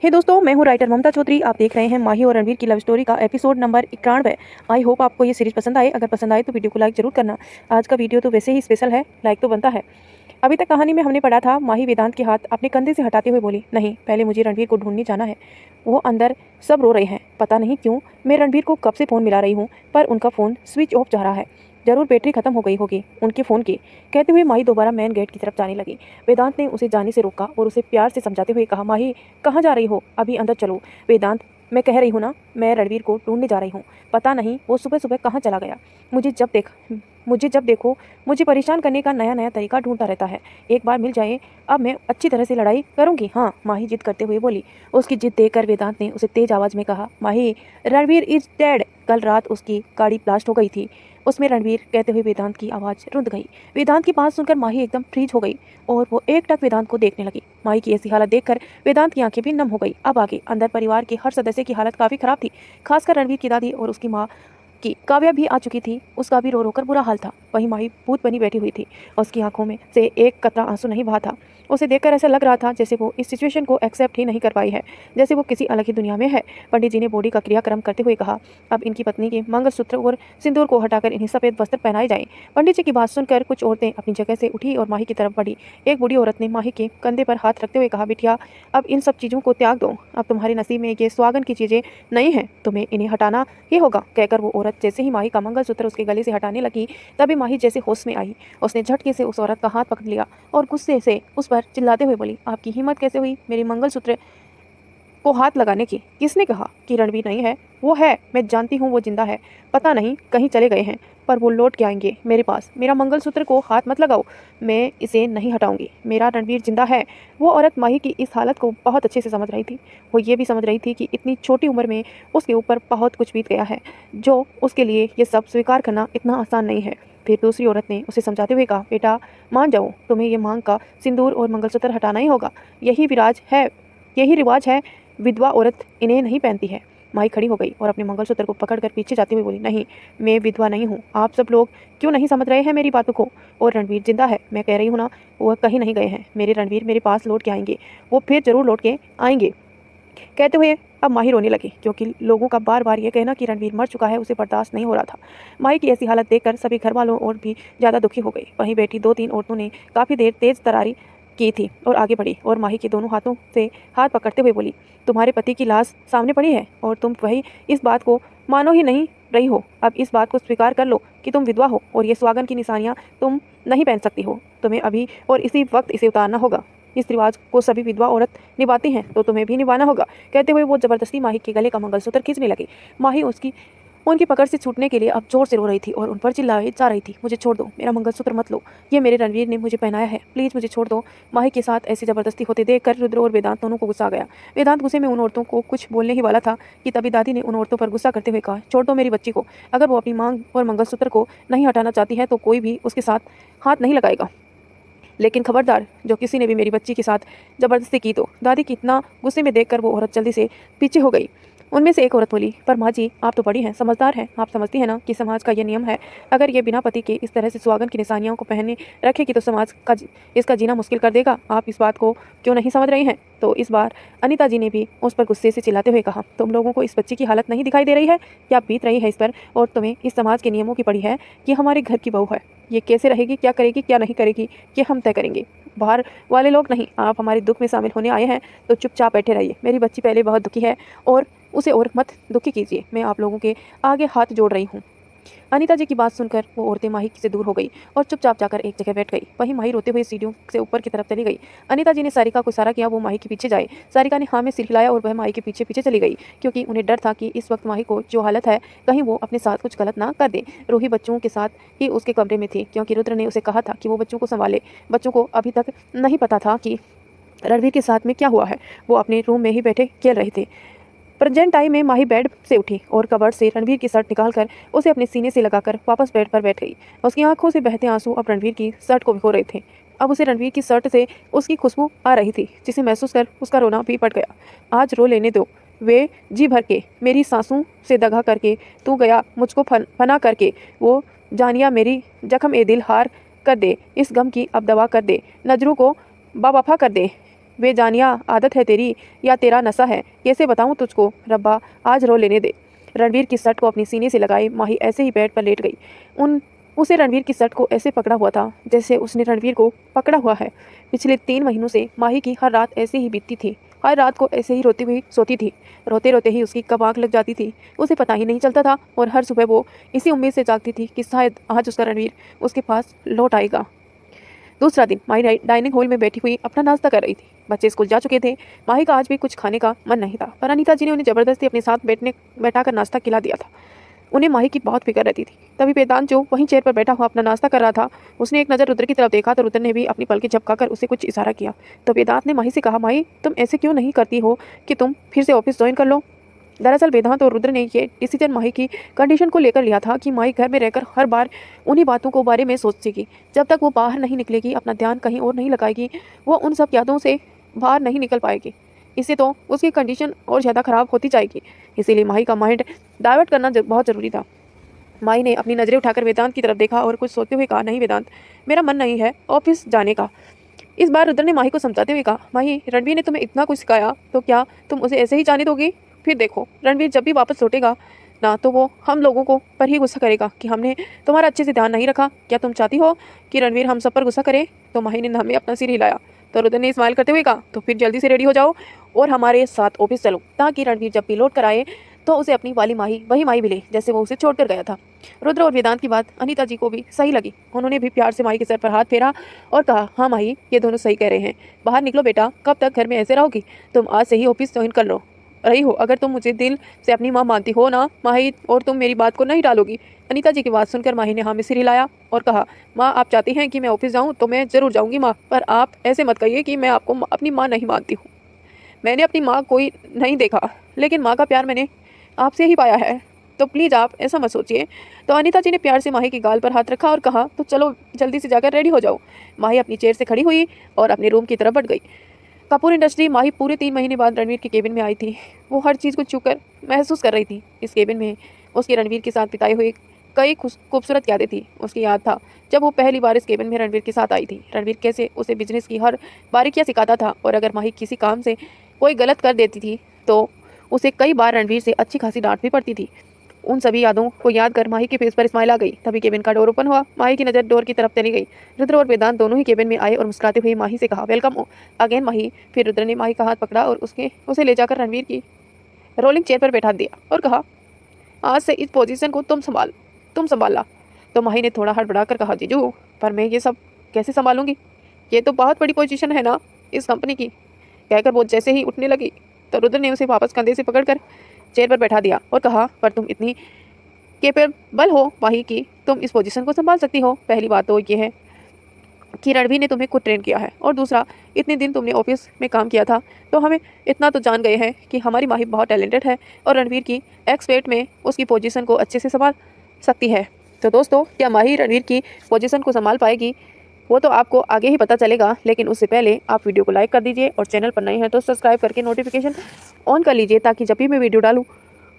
हे दोस्तों, मैं हूँ राइटर ममता चौधरी। आप देख रहे हैं माही और रणवीर की लव स्टोरी का एपिसोड नंबर 91। आई होप आपको ये सीरीज पसंद आए। अगर पसंद आए तो वीडियो को लाइक जरूर करना। आज का वीडियो तो वैसे ही स्पेशल है, लाइक तो बनता है। अभी तक कहानी में हमने पढ़ा था, माही वेदांत के हाथ अपने कंधे से हटाते हुए बोली, नहीं, पहले मुझे रणवीर को ढूंढने जाना है। वो अंदर सब रो रहे हैं। पता नहीं क्यों मैं रणवीर को कब से फ़ोन मिला रही हूँ, पर उनका फ़ोन स्विच ऑफ जा रहा है। जरूर बैटरी खत्म हो गई होगी उनके फ़ोन की। कहते हुए माही दोबारा मेन गेट की तरफ जाने लगी। वेदांत ने उसे जाने से रोका और उसे प्यार से समझाते हुए कहा, माही कहाँ जा रही हो? अभी अंदर चलो। वेदांत, मैं कह रही हूँ ना, मैं रणवीर को ढूंढने जा रही हूँ। पता नहीं वो सुबह सुबह कहाँ चला गया। मुझे जब देखो मुझे परेशान करने का नया नया तरीका ढूंढता रहता है। एक बार मिल जाए, अब मैं अच्छी तरह से लड़ाई करूंगी। हाँ, माही जिद करते हुए बोली। उसकी जिद देखकर वेदांत ने उसे तेज आवाज में कहा, माही, रणवीर इज डेड। कल रात उसकी गाड़ी ब्लास्ट हो गई थी। उसमें रणवीर कहते हुए वेदांत की आवाज़ रुंध गई। वेदांत की बात सुनकर माही एकदम फ्रीज हो गई और वो एकटक वेदांत को देखने लगी। माही की ऐसी हालत देखकर वेदांत की आंखें भी नम हो गई। अब आगे अंदर परिवार के हर सदस्य की हालत काफ़ी खराब थी। खासकर रणवीर की दादी और उसकी माँ की काव्या भी आ चुकी थी। उसका भी रो रो कर बुरा हाल था। वहीं माही भूत बनी बैठी हुई थी और उसकी आंखों में से एक कतरा आंसू नहीं बहा था। उसे देखकर ऐसा लग रहा था जैसे वो इस सिचुएशन को एक्सेप्ट ही नहीं कर पाई है, जैसे वो किसी अलग ही दुनिया में है। पंडित जी ने बॉडी का क्रियाक्रम करते हुए कहा, अब इनकी पत्नी के मंगलसूत्र और सिंदूर को हटाकर इन्हें सफ़ेद वस्त्र पहनाए जाएं। पंडित जी की बात सुनकर कुछ औरतें अपनी जगह से उठी और माही की तरफ बढ़ी। एक बूढ़ी औरत ने माही के कंधे पर हाथ रखते हुए कहा, बिटिया, अब इन सब चीज़ों को त्याग दो। अब तुम्हारे नसीब में ये सुहागन की चीज़ें नहीं हैं, तुम्हें इन्हें हटाना ही होगा। कहकर वो औरत जैसे ही माही का मंगलसूत्र उसके गले से हटाने लगी, तभी माही जैसे होश में आई। उसने झटके से उस औरत का हाथ पकड़ लिया और गुस्से से उस पर चिल्लाते हुए बोली, आपकी हिम्मत कैसे हुई मेरे मंगलसूत्र को हाथ लगाने की? किसने कहा कि रणवीर नहीं है? वो है, मैं जानती हूँ वो जिंदा है। पता नहीं कहीं चले गए हैं, पर वो लौट के आएंगे मेरे पास। मेरा मंगलसूत्र को हाथ मत लगाओ, मैं इसे नहीं हटाऊंगी। मेरा रणवीर जिंदा है। वो औरत माही की इस हालत को बहुत अच्छे से समझ रही थी। वो ये भी समझ रही थी कि इतनी छोटी उम्र में उसके ऊपर बहुत कुछ बीत गया है, जो उसके लिए ये सब स्वीकार करना इतना आसान नहीं है। फिर दूसरी औरत ने उसे समझाते हुए कहा, बेटा मान जाओ, तुम्हें ये मांग का सिंदूर और मंगलसूत्र हटाना ही होगा। यही रिवाज है। विधवा औरत इन्हें नहीं पहनती है। माई खड़ी हो गई और अपने मंगलसूत्र को पकड़कर पीछे जाते हुए बोली, नहीं, मैं विधवा नहीं हूँ। आप सब लोग क्यों नहीं समझ रहे हैं मेरी बातों को? और रणवीर जिंदा है, मैं कह रही हूँ ना, वह कहीं नहीं गए हैं। मेरे रणवीर मेरे पास लौट के आएंगे। वो फिर जरूर लौट के आएंगे। कहते हुए अब माही रोने लगी, क्योंकि लोगों का बार बार ये कहना कि रणवीर मर चुका है उसे बर्दाश्त नहीं हो रहा था। माही की ऐसी हालत देखकर सभी घर वालों और भी ज़्यादा दुखी हो गई। वहीं बैठी दो तीन औरतों ने काफ़ी देर तेज तरारी की थी और आगे बढ़ी और माही के दोनों हाथों से हाथ पकड़ते हुए बोली, तुम्हारे पति की लाश सामने पड़ी है और तुम वही इस बात को मानो ही नहीं रही हो। अब इस बात को स्वीकार कर लो कि तुम विधवा हो और ये सुहागन की निशानियाँ तुम नहीं पहन सकती हो। तुम्हें अभी और इसी वक्त इसे उतारना होगा। इस रिवाज को सभी विधवा औरत निभाती हैं, तो तुम्हें भी निभाना होगा। कहते हुए वो जबरदस्ती माही के गले का मंगलसूत्र खींचने लगी। माही उनकी पकड़ से छूटने के लिए अब जोर से रो रही थी और उन पर चिल्लाई जा रही थी, मुझे छोड़ दो, मेरा मंगलसूत्र मत लो, ये मेरे रणवीर ने मुझे पहनाया है, प्लीज़ मुझे छोड़ दो। माही के साथ ऐसी जबरदस्ती होते देखकर रुद्र और वेदांत दोनों को गुस्सा आ गया। वेदांत गुस्से में उन औरतों को कुछ बोलने ही वाला था कि तभी दादी ने उन औरतों पर गुस्सा करते हुए कहा, छोड़ दो मेरी बच्ची को। अगर वो अपनी मांग और मंगलसूत्र को नहीं हटाना चाहती है तो कोई भी उसके साथ हाथ नहीं लगाएगा, लेकिन खबरदार, जो किसी ने भी मेरी बच्ची के साथ जबरदस्ती की तो। दादी की इतना गुस्से में देखकर वो औरत जल्दी से पीछे हो गई। उनमें से एक औरत बोली, पर माँ जी, आप तो बड़ी हैं, समझदार हैं, आप समझती हैं ना कि समाज का ये नियम है, अगर ये बिना पति के इस तरह से सुहागन की निशानियों को पहने रखेगी तो समाज का इसका जीना मुश्किल कर देगा। आप इस बात को क्यों नहीं समझ रही हैं? तो इस बार अनिता जी ने भी उस पर गुस्से से चिल्लाते हुए कहा, तुम लोगों को इस बच्ची की हालत नहीं दिखाई दे रही है? क्या बीत रही है इस पर? और तुम्हें इस समाज के नियमों की पड़ी है कि हमारे घर की बहू है, ये कैसे रहेगी, क्या करेगी, क्या नहीं करेगी, ये हम तय करेंगे, बाहर वाले लोग नहीं। आप हमारे दुख में शामिल होने आए हैं तो चुपचाप बैठे रहिए। मेरी बच्ची पहले बहुत दुखी है और उसे और मत दुखी कीजिए। मैं आप लोगों के आगे हाथ जोड़ रही हूँ। अनीता जी की बात सुनकर वो औरतें माही से दूर हो गई और चुपचाप जाकर एक जगह बैठ गई। वहीं माही रोते हुए सीढ़ियों से ऊपर की तरफ चली गई। अनीता जी ने सारिका को इशारा किया वो माही के पीछे जाए। सारिका ने हाँ में सिर हिलाया और वह माही के पीछे पीछे चली गई, क्योंकि उन्हें डर था कि इस वक्त माही को जो हालत है, कहीं वो अपने साथ कुछ गलत ना कर दे। रूही बच्चों के साथ ही उसके कमरे में थी, क्योंकि रुद्र ने उसे कहा था कि वो बच्चों को संभाले। बच्चों को अभी तक नहीं पता था कि रणवीर के साथ में क्या हुआ है। वो अपने रूम में ही बैठे खेल रहे थे। प्रेजेंट टाइम में माही बेड से उठी और कबर्ड से रणवीर की शर्ट निकालकर उसे अपने सीने से लगाकर वापस बेड पर बैठ गई। उसकी आंखों से बहते आंसू अब रणवीर की शर्ट को भिगो रहे थे। अब उसे रणवीर की शर्ट से उसकी खुशबू आ रही थी, जिसे महसूस कर उसका रोना भी पड़ गया। आज रो लेने दो, वे जी भर के मेरी सांसों से दगा करके तू गया मुझको फना करके, वो जानिया मेरी जख्म ए दिल हार कर दे, इस गम की अब दवा कर दे, नजरों को बावफा कर दे, बेजानिया आदत है तेरी या तेरा नशा है, कैसे बताऊं तुझको, रब्बा आज रो लेने दे। रणवीर की शर्ट को अपनी सीने से लगाई माही ऐसे ही बेड पर लेट गई। उसे रणवीर की शर्ट को ऐसे पकड़ा हुआ था जैसे उसने रणवीर को पकड़ा हुआ है। पिछले 3 महीनों से माही की हर रात ऐसे ही बीतती थी, हर रात को ऐसे ही रोती हुई सोती थी। रोते रोते ही उसकी कब आँख लग जाती थी उसे पता ही नहीं चलता था, और हर सुबह वो इसी उम्मीद से जागती थी कि शायद आज उसका रणवीर उसके पास लौट आएगा। दूसरा दिन माही डाइनिंग हॉल में बैठी हुई अपना नाश्ता कर रही थी। बच्चे स्कूल जा चुके थे। माही का आज भी कुछ खाने का मन नहीं था, पर अनीता जी ने उन्हें जबरदस्ती अपने साथ बैठाकर नाश्ता खिला दिया था। उन्हें माही की बहुत फिक्र रहती थी। तभी वेदांत जो वहीं चेयर पर बैठा हुआ अपना नाश्ता कर रहा था, उसने एक नज़र रुद्र की तरफ देखा तो रुद्र ने भी अपनी पलकें झपकाकर उसे कुछ इशारा किया। तो वेदांत ने माही से कहा, माही तुम ऐसे क्यों नहीं करती हो कि तुम फिर से ऑफिस ज्वाइन कर लो। दरअसल वेदांत और रुद्र ने ये डिसीजन माही की कंडीशन को लेकर लिया था कि माही घर में रहकर हर बार उन्हीं बातों को बारे में सोचेगी। जब तक वो बाहर नहीं निकलेगी, अपना ध्यान कहीं और नहीं लगाएगी, वो उन सब यादों से बाहर नहीं निकल पाएगी। इससे तो उसकी कंडीशन और ज़्यादा ख़राब होती जाएगी। इसीलिए माही का माइंड डाइवर्ट करना बहुत ज़रूरी था। माही ने अपनी नज़रें उठाकर वेदांत की तरफ देखा और कुछ सोचते हुए कहा, नहीं वेदांत, मेरा मन नहीं है ऑफिस जाने का। इस बार रुद्र ने माही को समझाते हुए कहा, माही रणवीर ने तुम्हें इतना कुछ सिखाया तो क्या तुम उसे ऐसे ही जाने दोगी। फिर देखो रणवीर जब भी वापस लौटेगा ना, तो वो हम लोगों को पर ही गुस्सा करेगा कि हमने तुम्हारा अच्छे से ध्यान नहीं रखा। क्या तुम चाहती हो कि रणवीर हम सब पर गुस्सा करे। तो माही ने हमें अपना सिर हिलाया। तो रुद्र ने स्माइल करते हुए कहा, तो फिर जल्दी से रेडी हो जाओ और हमारे साथ ऑफिस चलो, ताकि रणवीर जब भी लौट कर आए तो उसे अपनी वाली माही वही माही मिले जैसे वो उसे छोड़कर गया था। रुद्र और वेदांत की बात अनीता जी को भी सही लगी। उन्होंने भी प्यार से माही के सर पर हाथ फेरा और कहा, हाँ माही ये दोनों सही कह रहे हैं, बाहर निकलो बेटा, कब तक घर में ऐसे रहोगी। तुम आज से ही ऑफिस ज्वाइन कर लो रही हो। अगर तुम मुझे दिल से अपनी माँ मानती हो ना माही, और तुम मेरी बात को नहीं टालोगी। अनीता जी की बात सुनकर माही ने हाँ में सिर हिलाया और कहा, माँ आप चाहती हैं कि मैं ऑफिस जाऊँ तो मैं ज़रूर जाऊँगी माँ, पर आप ऐसे मत कहिए कि मैं आपको अपनी माँ नहीं मानती हूँ। मैंने अपनी माँ कोई नहीं देखा, लेकिन माँ का प्यार मैंने आपसे ही पाया है, तो प्लीज़ आप ऐसा मत सोचिए। तो अनीता जी ने प्यार से माही की गाल पर हाथ रखा और कहा, तो चलो जल्दी से जाकर रेडी हो जाओ। माही अपनी चेयर से खड़ी हुई और अपने रूम की तरफ बढ़ गई। कपूर इंडस्ट्री माही पूरे 3 महीने बाद रणवीर के केबिन में आई थी। वो हर चीज़ को छू कर महसूस कर रही थी। इस केबिन में उसके रणवीर के साथ बिताए हुए कई खूबसूरत यादें थी। उसकी याद था जब वो पहली बार इस केबिन में रणवीर के साथ आई थी। रणवीर कैसे उसे बिजनेस की हर बारीकियाँ सिखाता था, और अगर माही किसी काम से कोई गलत कर देती थी तो उसे कई बार रणवीर से अच्छी खासी डांट भी पड़ती थी। उन सभी यादों को याद कर माही के फेस पर स्माइल आ गई। तभी केबिन का डोर ओपन हुआ। माही की नज़र डोर की तरफ चली गई। रुद्र और वेदांत दोनों ही केबिन में आए और मुस्कुराते हुए माही से कहा, वेलकम अगेन माही। फिर रुद्र ने माही का हाथ पकड़ा और उसे ले जाकर रणवीर की रोलिंग चेयर पर बैठा दिया और कहा, आज से इस पोजीशन को तुम संभाला। तो माही ने थोड़ा हड़बड़ा कर कहा, जीजू पर मैं ये सब कैसे संभालूंगी, ये तो बहुत बड़ी पोजीशन है ना इस कंपनी की। कहकर वो जैसे ही उठने लगी तो रुद्र ने उसे वापस कंधे से पकड़कर चेयर पर बैठा दिया और कहा, पर तुम इतनी केपेबल हो माही कि तुम इस पोजीशन को संभाल सकती हो। पहली बात तो ये है कि रणवीर ने तुम्हें खुद ट्रेन किया है, और दूसरा इतने दिन तुमने ऑफिस में काम किया था तो हमें इतना तो जान गए हैं कि हमारी माही बहुत टैलेंटेड है और रणवीर की एक्सपेक्ट में उसकी पोजीशन को अच्छे से संभाल सकती है। तो दोस्तों, क्या माही रणवीर की पोजीशन को संभाल पाएगी, वो तो आपको आगे ही पता चलेगा। लेकिन उससे पहले आप वीडियो को लाइक कर दीजिए और चैनल पर नए हैं तो सब्सक्राइब करके नोटिफिकेशन ऑन कर लीजिए, ताकि जब भी मैं वीडियो डालूँ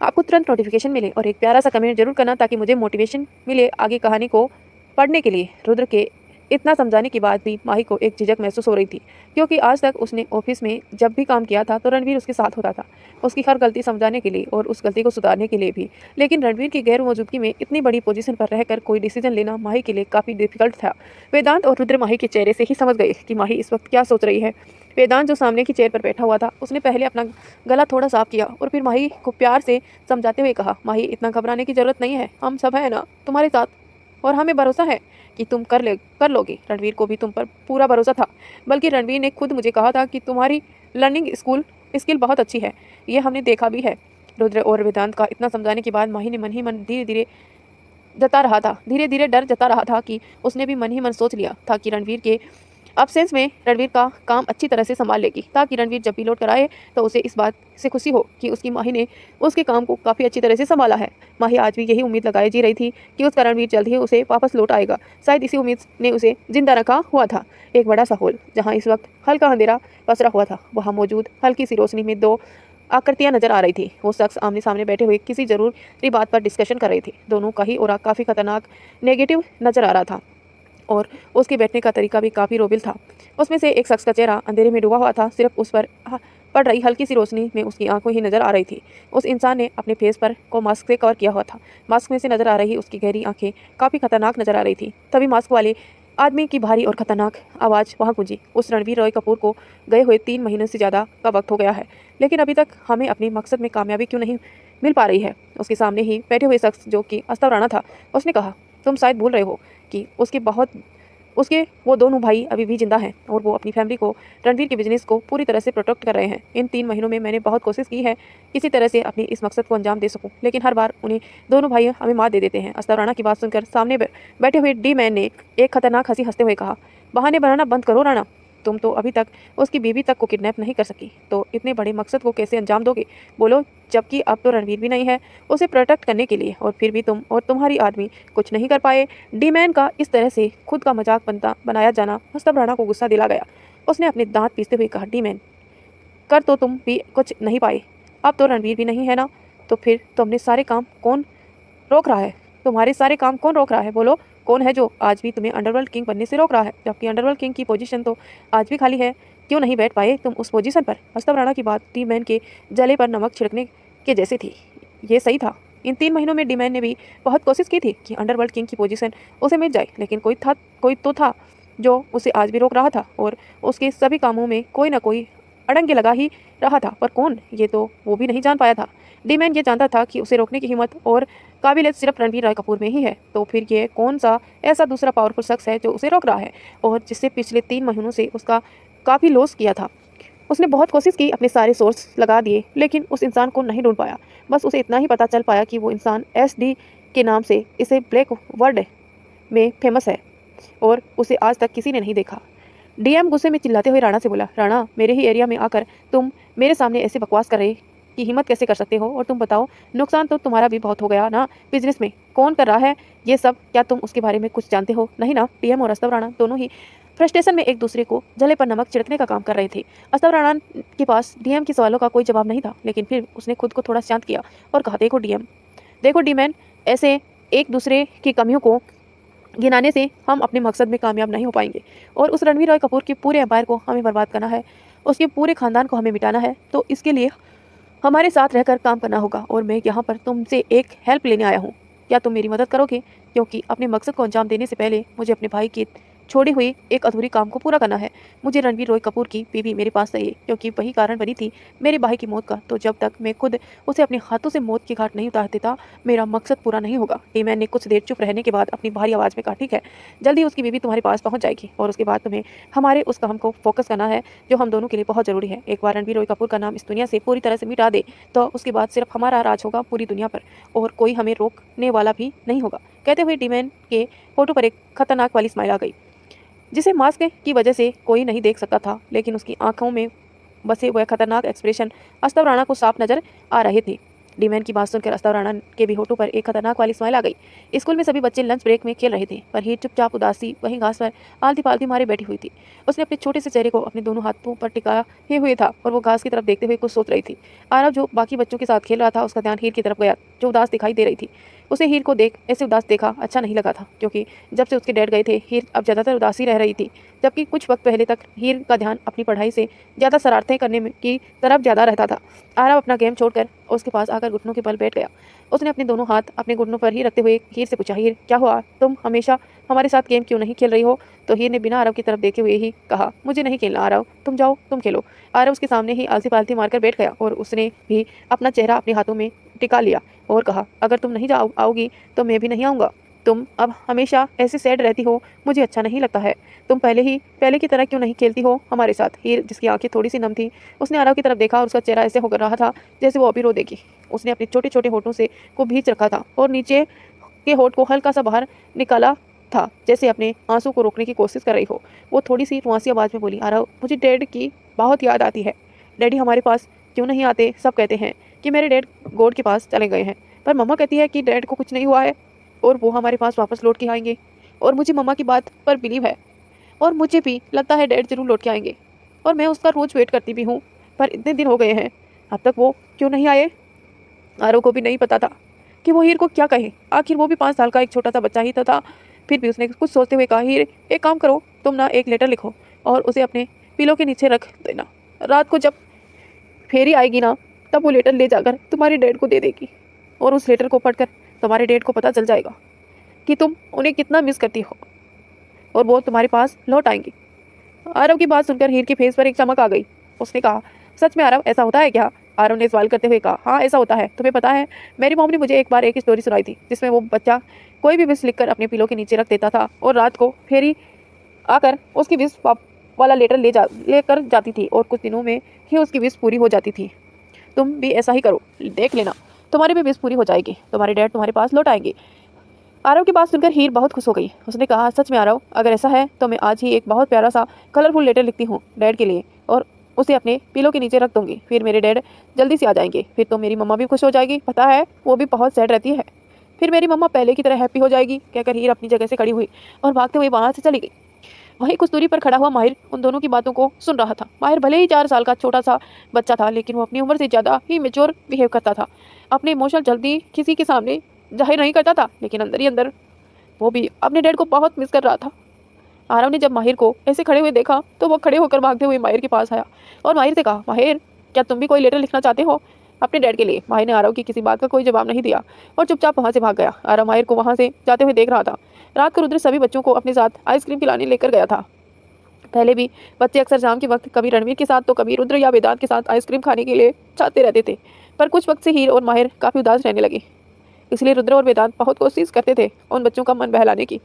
आपको तुरंत नोटिफिकेशन मिले। और एक प्यारा सा कमेंट जरूर करना ताकि मुझे मोटिवेशन मिले आगे कहानी को पढ़ने के लिए। रुद्र के इतना समझाने के बाद भी माही को एक झिझक महसूस हो रही थी, क्योंकि आज तक उसने ऑफिस में जब भी काम किया था तो रणवीर उसके साथ होता था, उसकी हर गलती समझाने के लिए और उस गलती को सुधारने के लिए भी। लेकिन रणवीर की गैर मौजूदगी में इतनी बड़ी पोजीशन पर रहकर कोई डिसीजन लेना माही के लिए काफ़ी डिफिकल्ट था। वेदांत और रुद्र माही के चेहरे से ही समझ गए कि माही इस वक्त क्या सोच रही है। वेदांत जो सामने की चेयर पर बैठा हुआ था, उसने पहले अपना गला थोड़ा साफ किया और फिर माही को प्यार से समझाते हुए कहा, माही इतना घबराने की ज़रूरत नहीं है, हम सब है ना तुम्हारे साथ, और हमें भरोसा है कि तुम कर लोगी। रणवीर को भी तुम पर पूरा भरोसा था, बल्कि रणवीर ने खुद मुझे कहा था कि तुम्हारी लर्निंग स्किल बहुत अच्छी है, ये हमने देखा भी है। रुद्र और वेदांत का इतना समझाने के बाद माही ने मन ही मन धीरे धीरे डर जता रहा था कि उसने भी मन ही मन सोच लिया था कि रणवीर के अब्सेंस में रणवीर का काम अच्छी तरह से संभाल लेगी, ताकि रणवीर जब भी लौट कर आए तो उसे इस बात से खुशी हो कि उसकी माही ने उसके काम को काफ़ी अच्छी तरह से संभाला है। माही आज भी यही उम्मीद लगाई जी रही थी कि उसका रणवीर जल्द ही उसे वापस लौट आएगा। शायद इसी उम्मीद ने उसे जिंदा रखा हुआ था। एक बड़ा सा हॉल, जहाँ इस वक्त हल्का अंधेरा पसरा हुआ था, वहाँ मौजूद हल्की सी रोशनी में 2 आकृतियाँ नजर आ रही थी। वो शख्स आमने सामने बैठे हुए किसी जरूरी बात पर डिस्कशन कर रहे थे। दोनों का ही और काफ़ी खतरनाक नेगेटिव नजर आ रहा था। और उसके बैठने का तरीका भी काफ़ी रोबिल था। उसमें से एक शख्स का चेहरा अंधेरे में डूबा हुआ था, सिर्फ उस पर पड़ रही हल्की सी रोशनी में उसकी आंखें ही नजर आ रही थी। उस इंसान ने अपने फेस पर को मास्क से कवर किया हुआ था। मास्क में से नजर आ रही उसकी गहरी आंखें काफ़ी खतरनाक नजर आ रही थी। तभी मास्क वाले आदमी की भारी और खतरनाक आवाज़ वहाँ गूंजी। उस रणवीर रॉय कपूर को गए हुए 3 महीने से ज़्यादा का वक्त हो गया है, लेकिन अभी तक हमें अपने मकसद में कामयाबी क्यों नहीं मिल पा रही है। उसके सामने ही बैठे हुए शख्स जो कि अस्तव राणा था, उसने कहा, तुम शायद भूल रहे हो कि उसके वो दोनों भाई अभी भी जिंदा हैं और वो अपनी फैमिली को, रणवीर के बिजनेस को पूरी तरह से प्रोटेक्ट कर रहे हैं। इन 3 महीनों में मैंने बहुत कोशिश की है किसी तरह से अपनी इस मकसद को अंजाम दे सकूं, लेकिन हर बार उन्हें दोनों भाई हमें मात दे देते हैं। अस्तव राणा की बात सुनकर सामने बैठे हुए डी मैन ने एक खतरनाक हंसी हंसते हुए कहा, बहाने बनाना बंद करो राणा, तुम तो अभी तक उसकी बीवी तक को किडनैप नहीं कर सकी, तो इतने बड़े मकसद को कैसे अंजाम दोगे? बोलो, जबकि अब तो रणवीर भी नहीं है उसे प्रोटेक्ट करने के लिए, और फिर भी तुम और तुम्हारी आदमी कुछ नहीं कर पाए। डीमैन का इस तरह से खुद का मजाक बनाया जाना अस्तव राणा को गुस्सा दिला गया। उसने अपने दांत पीसते हुए कहा, डीमैन, कर तो तुम भी कुछ नहीं पाए, अब तो रणवीर भी नहीं है ना, तो फिर तुमने सारे काम कौन रोक रहा है? तुम्हारे सारे काम कौन रोक रहा है? बोलो, कौन है जो आज भी तुम्हें अंडरवर्ल्ड किंग बनने से रोक रहा है? जबकि अंडरवर्ल्ड किंग की पोजीशन तो आज भी खाली है, क्यों नहीं बैठ पाए तुम उस पोजीशन पर? अस्तव राणा की बात डी-मैन के जले पर नमक छिड़कने के जैसे थी। ये सही था। इन 3 महीनों में डी-मैन ने भी बहुत कोशिश की थी कि अंडरवर्ल्ड किंग की पोजीशन उसे मिल जाए, लेकिन कोई तो था जो उसे आज भी रोक रहा था, और उसके सभी कामों में कोई ना कोई अड़ंगे लगा ही रहा था। पर कौन, ये तो वो भी नहीं जान पाया था। डी-मैन ये जानता था कि उसे रोकने की हिम्मत और काबिलियत सिर्फ रणवीर रॉय कपूर में ही है, तो फिर ये कौन सा ऐसा दूसरा पावरफुल शख्स है जो उसे रोक रहा है, और जिससे पिछले 3 महीनों से उसका काफ़ी लॉस किया था। उसने बहुत कोशिश की, अपने सारे सोर्स लगा दिए, लेकिन उस इंसान को नहीं ढूंढ पाया। बस उसे इतना ही पता चल पाया कि वो इंसान SD के नाम से इसे ब्लैक वर्ल्ड में फेमस है, और उसे आज तक किसी ने नहीं देखा। DM गुस्से में चिल्लाते हुए राणा से बोला, राणा, मेरे ही एरिया में आकर तुम मेरे सामने ऐसे बकवास कर रहे की हिम्मत कैसे कर सकते हो? और तुम बताओ, नुकसान तो तुम्हारा भी बहुत हो गया ना बिजनेस में। कौन कर रहा है ये सब? क्या तुम उसके बारे में कुछ जानते हो? नहीं ना? DM और अस्तव राणा दोनों ही फ्रस्ट्रेशन में एक दूसरे को जले पर नमक छिड़कने का काम कर रहे थे। अस्तव राणा के पास DM के सवालों का कोई जवाब नहीं था, लेकिन फिर उसने खुद को थोड़ा शांत किया और कहा, देखो DM, देखो डी-मैन, ऐसे एक दूसरे की कमियों को गिनाने से हम अपने मकसद में कामयाब नहीं हो पाएंगे, और उस रणवीर रॉय कपूर के पूरे एम्पायर को हमें बर्बाद करना है, उसके पूरे खानदान को हमें मिटाना है, तो इसके लिए हमारे साथ रहकर काम करना होगा। और मैं यहाँ पर तुमसे एक हेल्प लेने आया हूँ, क्या तुम मेरी मदद करोगे? क्योंकि अपने मकसद को अंजाम देने से पहले मुझे अपने भाई की छोड़ी हुई एक अधूरी काम को पूरा करना है। मुझे रणवीर रॉय कपूर की बीवी मेरे पास चाहिए, क्योंकि वही कारण बनी थी मेरे भाई की मौत का। तो जब तक मैं खुद उसे अपने हाथों से मौत की घाट नहीं उतार देता, मेरा मकसद पूरा नहीं होगा। डी-मैन ने कुछ देर चुप रहने के बाद अपनी भारी आवाज़ में कहा, ठीक है, जल्दी उसकी बीवी तुम्हारे पास पहुंच जाएगी, और उसके बाद तुम्हें हमारे उस काम को फोकस करना है जो हम दोनों के लिए बहुत ज़रूरी है। एक बार रणवीर रॉय कपूर का नाम इस दुनिया से पूरी तरह से मिटा दे, तो उसके बाद सिर्फ हमारा राज होगा पूरी दुनिया पर, और कोई हमें रोकने वाला भी नहीं होगा। कहते हुए डी-मैन के होठों पर एक खतरनाक वाली स्माइल आ गई, जिसे मास्क की वजह से कोई नहीं देख सकता था, लेकिन उसकी आंखों में बसे हुए खतरनाक एक्सप्रेशन अस्तव राणा को साफ नजर आ रहे थे। डी-मैन की बात सुनकर अस्तव राणा के भी होठों पर एक खतरनाक वाली स्माइल आ गई। स्कूल में सभी बच्चे लंच ब्रेक में खेल रहे थे, पर हीर चुपचाप उदासी वहीं घास पर आलती पालती मारे बैठी हुई थी। उसने अपने छोटे से चेहरे को अपने दोनों हाथों पर टिकाए हुए था, और वो घास की तरफ देखते हुए कुछ सोच रही थी। आरव, जो बाकी बच्चों के साथ खेल रहा था, उसका ध्यान हीर की तरफ गया, जो उदास दिखाई दे रही थी। उसे हीर को ऐसे उदास देखा अच्छा नहीं लगा था, क्योंकि जब से उसके डैड गए थे, हीर अब ज़्यादातर उदासी रह रही थी, जबकि कुछ वक्त पहले तक हीर का ध्यान अपनी पढ़ाई से ज़्यादा शरारतें करने की तरफ ज़्यादा रहता था। आरव अपना गेम छोड़कर उसके पास आकर घुटनों के बल बैठ गया। उसने अपने दोनों हाथ अपने घुटनों पर ही रखते हुए हीर से पूछा, हीर, क्या हुआ? तुम हमेशा हमारे साथ गेम क्यों नहीं खेल रही हो? तो हीर ने बिना आरव की तरफ देखे हुए ही कहा, मुझे नहीं खेलना आरव, तुम जाओ, तुम खेलो। आरव उसके सामने ही आलती पालती मारकर बैठ गया, और उसने भी अपना चेहरा अपने हाथों में टिका लिया और कहा, अगर तुम नहीं आओगी तो मैं भी नहीं आऊँगा। तुम अब हमेशा ऐसे सैड रहती हो, मुझे अच्छा नहीं लगता है। तुम पहले की तरह क्यों नहीं खेलती हो हमारे साथ? हीर, जिसकी आंखें थोड़ी सी नम थी, उसने आरव की तरफ देखा, और उसका चेहरा ऐसे हो रहा था जैसे वो अभी रो देगी। उसने अपने छोटे छोटे होठों से को भींच रखा था, और नीचे के होठ को हल्का सा बाहर निकाला था, जैसे अपने आंसू को रोकने की कोशिश कर रही हो। वो थोड़ी सी रुआसी आवाज़ में बोली, आरव, मुझे डैड की बहुत याद आती है। डैडी हमारे पास क्यों नहीं आते? सब कहते हैं कि मेरे डैड गॉड के पास चले गए हैं, पर मम्मा कहती है कि डैड को कुछ नहीं हुआ है, और वो हमारे पास वापस लौट के आएंगे। और मुझे मम्मा की बात पर बिलीव है, और मुझे भी लगता है डैड जरूर लौट के आएंगे, और मैं उसका रोज़ वेट करती भी हूँ, पर इतने दिन हो गए हैं, अब तक वो क्यों नहीं आए? आरव को भी नहीं पता था कि वो हीर को क्या कहे। आखिर वो भी 5 साल का एक छोटा सा बच्चा ही तो था, फिर भी उसने कुछ सोचते हुए कहा, हीर एक काम करो, तुम ना एक लेटर लिखो और उसे अपने पिलो के नीचे रख देना। रात को जब फेरी आएगी ना, तब वो लेटर ले जाकर तुम्हारे डैड को दे देगी और उस लेटर को पढ़कर तुम्हारे डैड को पता चल जाएगा कि तुम उन्हें कितना मिस करती हो और वो तुम्हारे पास लौट आएंगी। आरव की बात सुनकर हीर के फेस पर एक चमक आ गई। उसने कहा, सच में आरव, ऐसा होता है क्या? आरव ने सवाल करते हुए कहा, हाँ ऐसा होता है। तुम्हें पता है, मेरी मॉम ने मुझे एक बार एक स्टोरी सुनाई थी जिसमें वो बच्चा कोई भी विश लिखकर अपने पिलो के नीचे रख देता था और रात को फेरी आकर उसकी विश वाला लेटर लेकर जाती थी और कुछ दिनों में ही उसकी विश पूरी हो जाती थी। तुम भी ऐसा ही करो, देख लेना, तुम्हारी भी विश पूरी हो जाएगी, तुम्हारे डैड तुम्हारे पास लौट आएंगे। आरव की बात सुनकर हीर बहुत खुश हो गई। उसने कहा, सच में आरव, अगर ऐसा है तो मैं आज ही एक बहुत प्यारा सा कलरफुल लेटर लिखती हूँ डैड के लिए और उसे अपने पिलो के नीचे रख दूंगी। फिर मेरे डैड जल्दी से आ जाएंगे। फिर तो मेरी मम्मा भी खुश हो जाएगी। पता है, वो भी बहुत सैड रहती है। फिर मेरी मम्मा पहले की तरह हैप्पी हो जाएगी। कहकर हीर अपनी जगह से खड़ी हुई और भागते हुए वहाँ से चली गई। वहीं कुछ दूरी पर खड़ा हुआ माहिर उन दोनों की बातों को सुन रहा था। माहिर भले ही 4 साल का छोटा सा बच्चा था, लेकिन वो अपनी उम्र से ज़्यादा ही मेच्योर बिहेव करता था। अपने इमोशनल जल्दी किसी के सामने जाहिर नहीं करता था, लेकिन अंदर ही अंदर वो भी अपने डैड को बहुत मिस कर रहा था। आरव ने जब माहिर को ऐसे खड़े हुए देखा तो वो खड़े होकर भागते हुए माहिर के पास आया और माहिर से कहा, माहिर, क्या तुम भी कोई लेटर लिखना चाहते हो अपने डैड के लिए? माहिर ने आरव की किसी बात का कोई जवाब नहीं दिया और चुपचाप वहाँ से भाग गया। आरव माहिर को वहाँ से जाते हुए देख रहा था। रात को रुद्र सभी बच्चों को अपने साथ आइसक्रीम खिलाने लेकर गया था। पहले भी बच्चे अक्सर शाम के वक्त कभी रणवीर के साथ तो कभी रुद्र या वेदांत के साथ आइसक्रीम खाने के लिए चाहते रहते थे, पर कुछ वक्त से हीर और माहिर काफ़ी उदास रहने लगे। इसलिए रुद्र और वेदांत बहुत कोशिश करते थे उन बच्चों का मन बहलाने की।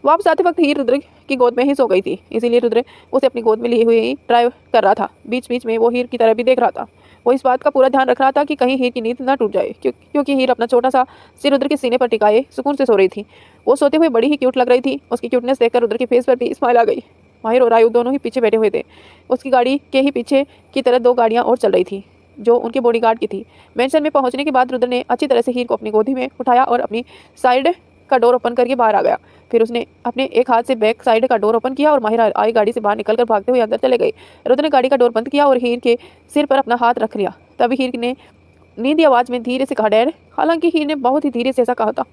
वापस आते वक्त हीर रुद्र की गोद में ही सो गई थी, इसीलिए रुद्र उसे अपनी गोद में लिए हुए ही ड्राइव कर रहा था। बीच बीच में वो हीर की तरफ भी देख रहा था। वो इस बात का पूरा ध्यान रख रहा था कि कहीं हीर की नींद ना टूट जाए, क्योंकि हीर अपना छोटा सा सिर रुद्र के सीने पर टिकाए सुकून से सो रही थी। वो सोते हुए बड़ी ही क्यूट लग रही थी। उसकी क्यूटनेस देखकर रुद्र के फेस पर भी स्माइल आ गई। माहिर और आयु दोनों ही पीछे बैठे हुए थे। उसकी गाड़ी के ही पीछे की तरह 2 गाड़ियाँ और चल रही थी जो उनके बॉडीगार्ड की थी। मेंशन में पहुंचने के बाद रुद्र ने अच्छी तरह से हीर को अपनी गोदी में उठाया और अपनी साइड का डोर ओपन करके बाहर आ गया। फिर उसने अपने एक हाथ से बैक साइड का डोर ओपन किया और माहिर आई गाड़ी से बाहर निकलकर भागते हुए अंदर चले गए। रुद्र ने गाड़ी का डोर बंद किया और हीर के सिर पर अपना हाथ रख लिया। तभी हीर ने नींदी आवाज़ में धीरे से कहा, डैड। हालांकि हीर ने बहुत ही धीरे से ऐसा कहा था,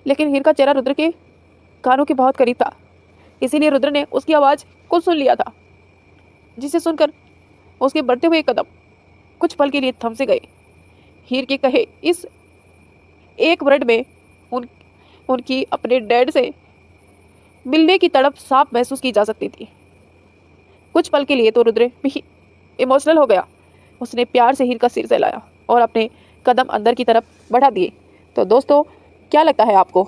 लेकिन हीर का चेहरा रुद्र के कानों के बहुत करीब था, इसीलिए रुद्र ने उसकी आवाज़ को सुन लिया था, जिसे सुनकर उसके बढ़ते हुए कदम कुछ पल के लिए थम से गए। हीर के कहे इस एक वर्ड में उनकी अपने डैड से मिलने की तड़प साफ महसूस की जा सकती थी। कुछ पल के लिए तो रुद्र भी इमोशनल हो गया। उसने प्यार से हीर का सिर सहलाया और अपने कदम अंदर की तरफ बढ़ा दिए। तो दोस्तों, क्या लगता है आपको?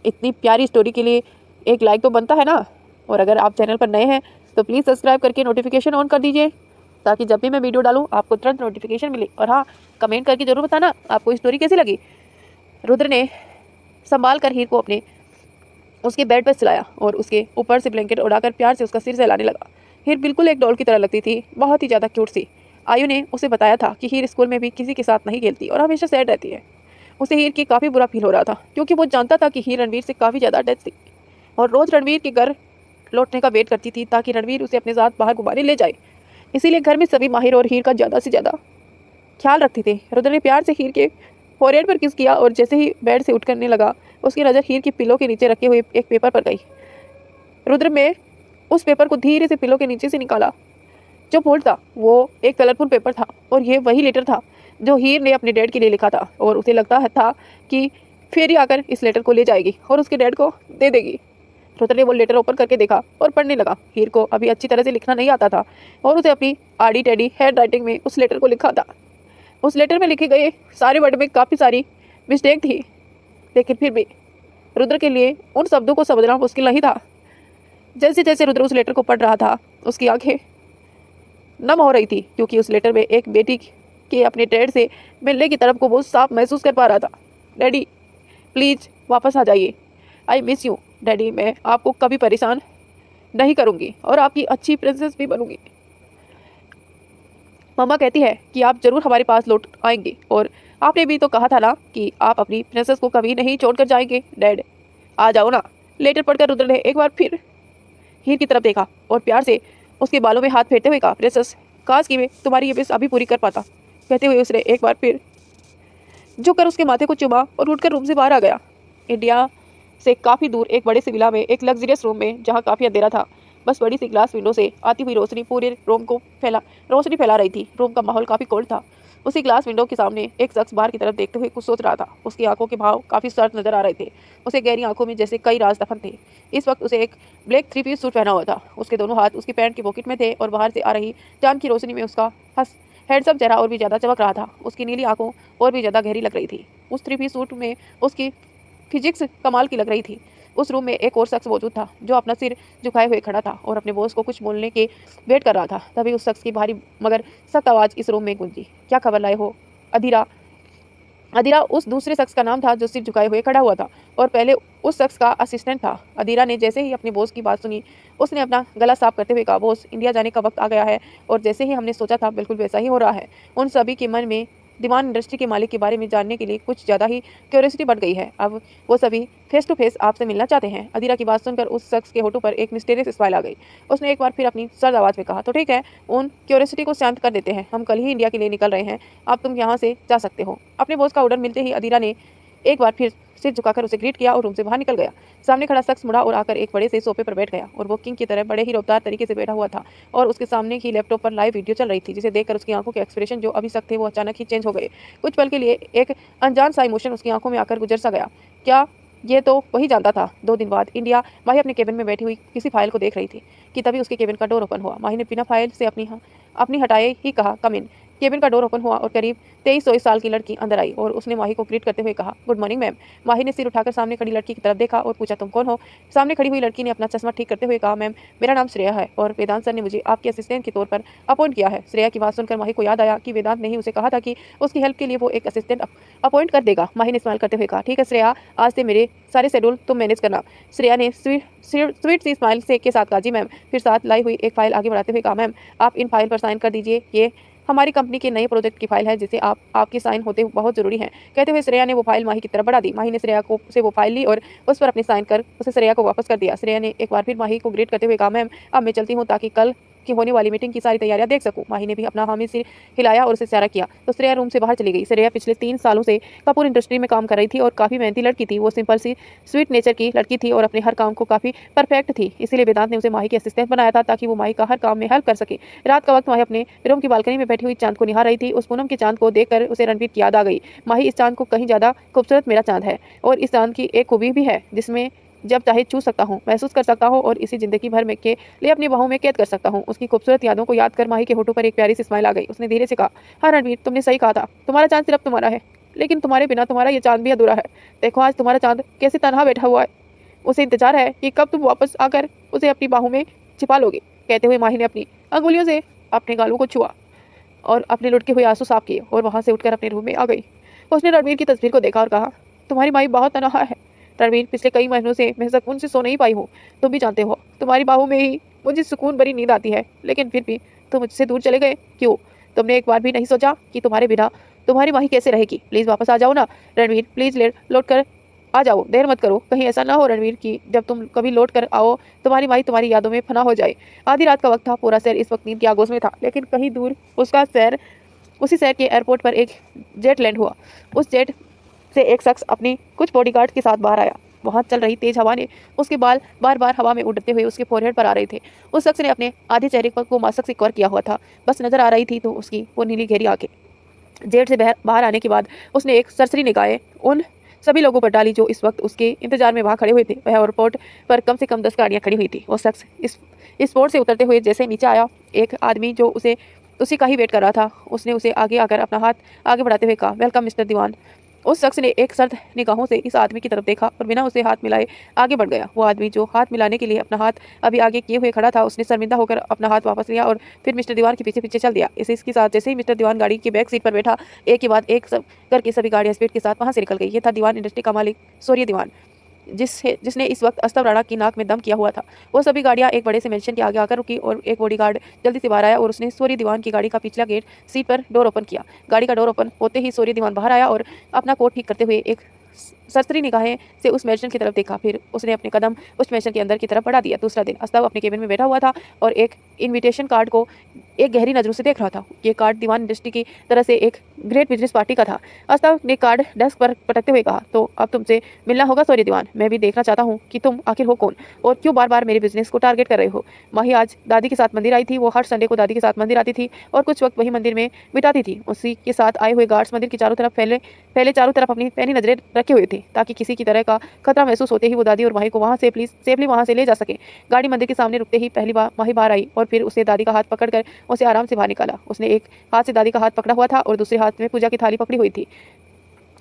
इतनी प्यारी स्टोरी के लिए एक लाइक तो बनता है ना। और अगर आप चैनल पर नए हैं तो प्लीज़ सब्सक्राइब करके नोटिफिकेशन ऑन कर दीजिए, ताकि जब भी मैं वीडियो डालूँ आपको तुरंत नोटिफिकेशन मिले। और हाँ, कमेंट करके ज़रूर बताना आपको स्टोरी कैसी लगी। रुद्र ने संभाल कर हीर को अपने उसके बेड पर सुलाया और उसके ऊपर से ब्लैंकेट उड़ाकर प्यार से उसका सिर सहलाने लगा। हीर बिल्कुल एक डॉल की तरह लगती थी, बहुत ही ज़्यादा क्यूट सी। आयु ने उसे बताया था कि हीर स्कूल में भी किसी के साथ नहीं खेलती और हमेशा सैड रहती है। उसे हीर की काफ़ी बुरा फील हो रहा था, क्योंकि वो जानता था कि हीर रणवीर से काफ़ी ज़्यादा अटैच थी और रोज़ रणवीर के घर लौटने का वेट करती थी ताकि रणवीर उसे अपने साथ बाहर घुमाने ले जाए। इसीलिए घर में सभी माहिर और हीर का ज़्यादा से ज़्यादा ख्याल रखते थे। रुद्र ने प्यार से हीर के फोरहेड पर किस किया और जैसे ही बेड से उठ करने लगा, उसकी नज़र हीर की पिलो के नीचे रखे हुए एक पेपर पर गई। रुद्र में उस पेपर को धीरे से पिलो के नीचे से निकाला। जो फोल्ड था वो एक कलरफुल पेपर था और ये वही लेटर था जो हीर ने अपने डैड के लिए लिखा था और उसे लगता था कि फेरी आकर इस लेटर को ले जाएगी और उसके डैड को दे देगी। रुद्र ने वो लेटर ओपन करके देखा और पढ़ने लगा। हीर को अभी अच्छी तरह से लिखना नहीं आता था और उसे अपनी आड़ी टेढ़ी हैंड राइटिंग में उस लेटर को लिखा था। उस लेटर में लिखे गए सारे वर्ड में काफ़ी सारी मिस्टेक थी, लेकिन फिर भी रुद्र के लिए उन शब्दों को समझना मुश्किल नहीं था। जैसे जैसे रुद्र उस लेटर को पढ़ रहा था, उसकी आंखें नम हो रही थी, क्योंकि उस लेटर में एक बेटी के अपने डैड से मिलने की तरफ को वो साफ महसूस कर पा रहा था। डैडी प्लीज़ वापस आ जाइए, आई मिस यू डैडी। मैं आपको कभी परेशान नहीं करूँगी और आपकी अच्छी प्रिंसेस भी बनूंगी। मम्मा कहती है कि आप ज़रूर हमारे पास लौट आएंगे और आपने भी तो कहा था ना कि आप अपनी प्रिंसेस को कभी नहीं छोड़कर जाएंगे। डैड आ जाओ ना। लेटर पढ़कर रुद्र ने एक बार फिर हीर की तरफ देखा और प्यार से उसके बालों में हाथ फेरते हुए कहा, प्रिंसेस, काश कि मैं तुम्हारी ये विश अभी पूरी कर पाता। कहते हुए उसने एक बार फिर झुककर उसके माथे को चुमा और उठकर रूम से बाहर आ गया। इंडिया से काफ़ी दूर एक बड़े से विला में, एक लग्जरियस रूम में जहाँ काफ़ी अंधेरा था। बस बड़ी सी ग्लास विंडो से आती हुई रोशनी पूरे रूम को रोशनी फैला रही थी। रूम का माहौल काफ़ी कोल्ड था। उसी ग्लास विंडो के सामने एक शख्स बाहर की तरफ देखते हुए कुछ सोच रहा था। उसकी आंखों के भाव काफ़ी सर्द नजर आ रहे थे। उसे गहरी आंखों में जैसे कई राज दफन थे। इस वक्त उसे एक ब्लैक थ्री पीस सूट पहना हुआ था। उसके दोनों हाथ उसकी पैंट की पॉकेट में थे और बाहर से आ रही चांद की रोशनी में उसका हैंडसम चेहरा और भी ज़्यादा चमक रहा था। उसकी नीली आंखों और भी ज़्यादा गहरी लग रही थी। उस थ्री पीस सूट में उसकी फिजिक्स कमाल की लग रही थी। उस रूम में एक और शख्स मौजूद था जो अपना सिर झुकाए हुए खड़ा था और अपने बॉस को कुछ बोलने के वेट कर रहा था। तभी उस शख्स की भारी मगर सख्त आवाज़ इस रूम में गूंजी। क्या खबर लाए हो? अधीरा अधीरा उस दूसरे शख्स का नाम था जो सिर झुकाए हुए खड़ा हुआ था और पहले उस शख्स का असिस्टेंट था। अधीरा ने जैसे ही अपने बॉस की बात सुनी, उसने अपना गला साफ करते हुए कहा, बॉस, इंडिया जाने का वक्त आ गया है और जैसे ही हमने सोचा था बिल्कुल वैसा ही हो रहा है। उन सभी के मन में डिमांड इंडस्ट्री के मालिक के बारे में जानने के लिए कुछ ज़्यादा ही क्यूरियोसिटी बढ़ गई है। अब वो सभी फेस टू फेस आपसे मिलना चाहते हैं। अधीरा की बात सुनकर उस शख्स के होठों पर एक मिस्टीरियस स्माइल आ गई। उसने एक बार फिर अपनी सर्द आवाज़ में कहा, तो ठीक है, उन क्यूरियोसिटी को शांत कर देते हैं। हम कल ही इंडिया के लिए निकल रहे हैं। अब तुम यहाँ से जा सकते हो। अपने बॉस का ऑर्डर मिलते ही अधीरा ने एक बार फिर सिर झुकाकर उसे ग्रीट किया और रूम से बाहर निकल गया। सामने खड़ा शख्स मुड़ा और आकर एक बड़े से सोफे पर बैठ गया और वो किंग की तरह बड़े ही रफ्तार तरीके से बैठा हुआ था और उसके सामने ही लैपटॉप पर लाइव वीडियो चल रही थी, जिसे देखकर उसकी आंखों के एक्सप्रेशन जो अभी तक थे वो अचानक ही चेंज हो गए। कुछ पल के लिए एक अनजान सा इमोशन उसकी आंखों में आकर गुजर सा गया। क्या ये तो वही जानता था। 2 दिन बाद इंडिया माही अपने केबिन में बैठी हुई किसी फाइल को देख रही थी कि तभी उसके केबिन का डोर ओपन हुआ। माही ने बिना फाइल से अपनी हटाए ही कहा, कम इन। केबिन का डोर ओपन हुआ और करीब 23-24 साल की लड़की अंदर आई और उसने माही को ग्रीट करते हुए कहा, गुड मॉर्निंग मैम। माही ने सिर उठाकर सामने खड़ी लड़की की तरफ देखा और पूछा, तुम कौन हो? सामने खड़ी हुई लड़की ने अपना चश्मा ठीक करते हुए कहा, मैम, मेरा नाम श्रेया है और वेदांत सर ने मुझे आपके असिस्टेंट के तौर पर अपॉइंट किया है। श्रेया की बात सुनकर माही को याद आया कि वेदांत ने ही उसे कहा था कि उसकी हेल्प के लिए वो एक असिस्टेंट अपॉइंट कर देगा। माही ने स्माइल करते हुए कहा, ठीक है श्रेया, आज से मेरे सारे शेड्यूल तुम मैनेज करना। श्रेया ने स्वीट सी स्माइल से के साथ कहा, जी मैम। फिर साथ लाई हुई एक फाइल आगे बढ़ाते हुए कहा, मैम, आप इन फाइल पर साइन कर दीजिए। ये हमारी कंपनी के नए प्रोजेक्ट की फाइल है जिसे आपके साइन होते बहुत जरूरी है। कहते हुए श्रेया ने वो फाइल माही की तरफ बढ़ा दी। माही ने श्रेया को से वो फाइल ली और उस पर अपने साइन कर उसे श्रेया को वापस कर दिया। श्रेया ने एक बार फिर माही को ग्रेट करते हुए कहा, मैम, अब मैं चलती हूँ ताकि कल की होने वाली मीटिंग की सारी तैयारियां देख सकूं। माही ने भी अपना हामी सिर हिलाया और उसे इशारा किया तो श्रेया रूम से बाहर चली गई। श्रेया पिछले 3 सालों से कपूर इंडस्ट्री में काम कर रही थी और काफ़ी मेहनती लड़की थी। वो सिंपल सी स्वीट नेचर की लड़की थी और अपने हर काम को काफ़ी परफेक्ट थी। इसीलिए वेदांत ने उसे माही के असिस्टेंट बनाया था ताकि वो माही का हर काम में हेल्प कर सके। रात का वक्त माही अपने रूम की बालकनी में बैठी हुई चांद को निहार रही थी। उस पूनम के चांद को देखकर उसे रणवीर की याद आ गई। माही, इस चांद को कहीं ज़्यादा खूबसूरत मेरा चांद है और इस चांद की एक खूबी भी है जिसमें जब चाहे छू सकता हूँ, महसूस कर सकता हूँ और इसी जिंदगी भर में के लिए अपनी बाहों में कैद कर सकता हूँ। उसकी खूबसूरत यादों को याद कर माही के होठों पर एक प्यारी सी स्माइल आ गई। उसने धीरे से कहा, हाँ रणवीर, तुमने सही कहा था। तुम्हारा चांद सिर्फ तुम्हारा है, लेकिन तुम्हारे बिना तुम्हारा ये चांद भी अधूरा है। देखो आज तुम्हारा चांद कैसे तनहा बैठा हुआ है। उसे इंतजार है कि कब तुम वापस आकर उसे अपनी बाहों में छिपा लोगे। कहते हुए माही ने अपनी अंगुलियों से अपने गालों को छुआ और अपने लुढ़के हुए आंसू साफ किए और वहाँ से उठकर अपने रूम में आ गई। उसने रणवीर की तस्वीर को देखा और कहा, तुम्हारी माही बहुत तनहा है रणवीर। पिछले कई महीनों से मैं सुकून से सो नहीं पाई हूँ। तुम भी जानते हो, तुम्हारी बाहों में ही मुझे सुकून भरी नींद आती है, लेकिन फिर भी तुम मुझसे दूर चले गए। क्यों? तुमने एक बार भी नहीं सोचा कि तुम्हारे बिना तुम्हारी माही कैसे रहेगी? प्लीज़ वापस आ जाओ ना रणवीर, प्लीज़ लौट कर आ जाओ, देर मत करो। कहीं ऐसा ना हो रणवीर कि जब तुम कभी लौट कर आओ तुम्हारी माही तुम्हारी यादों में फना हो जाए। आधी रात का वक्त था। पूरा शहर इस वक्त नींद की आगोश में था, लेकिन कहीं दूर उसी शहर के एयरपोर्ट पर एक जेट लैंड हुआ। उस जेट से एक शख्स अपनी कुछ बॉडीगार्ड के साथ बाहर आया। वहाँ चल रही तेज हवा ने उसके बाल बार बार हवा में उड़ते हुए उसके फोरहेड पर आ रहे थे। उस शख्स ने अपने आधे चेहरे को मास्क से कवर किया हुआ था, बस नजर आ रही थी तो उसकी वो नीली गहरी आंखें। जेट से बाहर आने के बाद उसने एक सरसरी निगाहें उन सभी लोगों पर डाली जो इस वक्त उसके इंतजार में वहाँ खड़े हुए थे। वह एयरपोर्ट पर कम से कम 10 गाड़ियाँ खड़ी हुई थी। वो शख्स इस बोर्ड से उतरते हुए जैसे नीचे आया, एक आदमी जो उसी का ही वेट कर रहा था, उसने उसे आगे आकर अपना हाथ आगे बढ़ाते हुए कहा, वेलकम मिस्टर दीवान। उस शख्स ने एक सर्द निगाहों से इस आदमी की तरफ देखा और बिना उसे हाथ मिलाए आगे बढ़ गया। वो आदमी जो हाथ मिलाने के लिए अपना हाथ अभी आगे किए हुए खड़ा था, उसने शर्मिंदा होकर अपना हाथ वापस लिया और फिर मिस्टर दीवान के पीछे पीछे चल दिया। इसके साथ जैसे ही मिस्टर दीवान गाड़ी की बैक सीट पर बैठा, एक के बाद एक सब करके सभी गाड़ियां स्पीड के साथ वहां से निकल गई। ये था दीवान इंडस्ट्री का मालिक सूर्य दीवान, जिसने इस वक्त अस्तव राणा की नाक में दम किया हुआ था। वो सभी गाड़ियां एक बड़े से मेंशन के आगे आकर रुकी और एक बॉडीगार्ड जल्दी से बाहर आया और उसने सूर्य दीवान की गाड़ी का पिछला गेट सीट पर डोर ओपन किया। गाड़ी का डोर ओपन होते ही सूर्य दीवान बाहर आया और अपना कोट ठीक करते हुए एक सरसरी निगाहें से उस मैंशन की तरफ देखा। फिर उसने अपने कदम उस मैंशन के अंदर की तरफ बढ़ा दिया। दूसरा दिन अस्ताव अपने केबिन में बैठा हुआ था और एक इनविटेशन कार्ड को एक गहरी नज़रों से देख रहा था। ये कार्ड दीवान इंडस्ट्री की तरह से एक ग्रेट बिजनेस पार्टी का था। अस्ताव ने कार्ड डेस्क पर पटकते हुए कहा, तो अब तुमसे मिलना होगा सॉरी दीवान। मैं भी देखना चाहता हूँ कि तुम आखिर हो कौन और क्यों बार बार मेरे बिजनेस को टारगेट कर रहे हो। माही आज दादी के साथ मंदिर आई थी। वो हर संडे को दादी के साथ मंदिर आती थी और कुछ वक्त वही मंदिर में बिताती थी। उसी के साथ आए हुए गार्ड्स मंदिर के चारों तरफ पहले चारों तरफ अपनी पैनी नजरें रखे हुए थे ताकि किसी की तरह का खतरा महसूस होते ही वो दादी और माही को वहाँ सेफली वहाँ से ले जा सके। गाड़ी मंदिर के सामने रुकते ही पहली बार माही बाहर आई और फिर उसे दादी का हाथ पकड़कर उसे आराम से बाहर निकाला। उसने एक हाथ से दादी का हाथ पकड़ा हुआ था और दूसरे हाथ में पूजा की थाली पकड़ी हुई थी।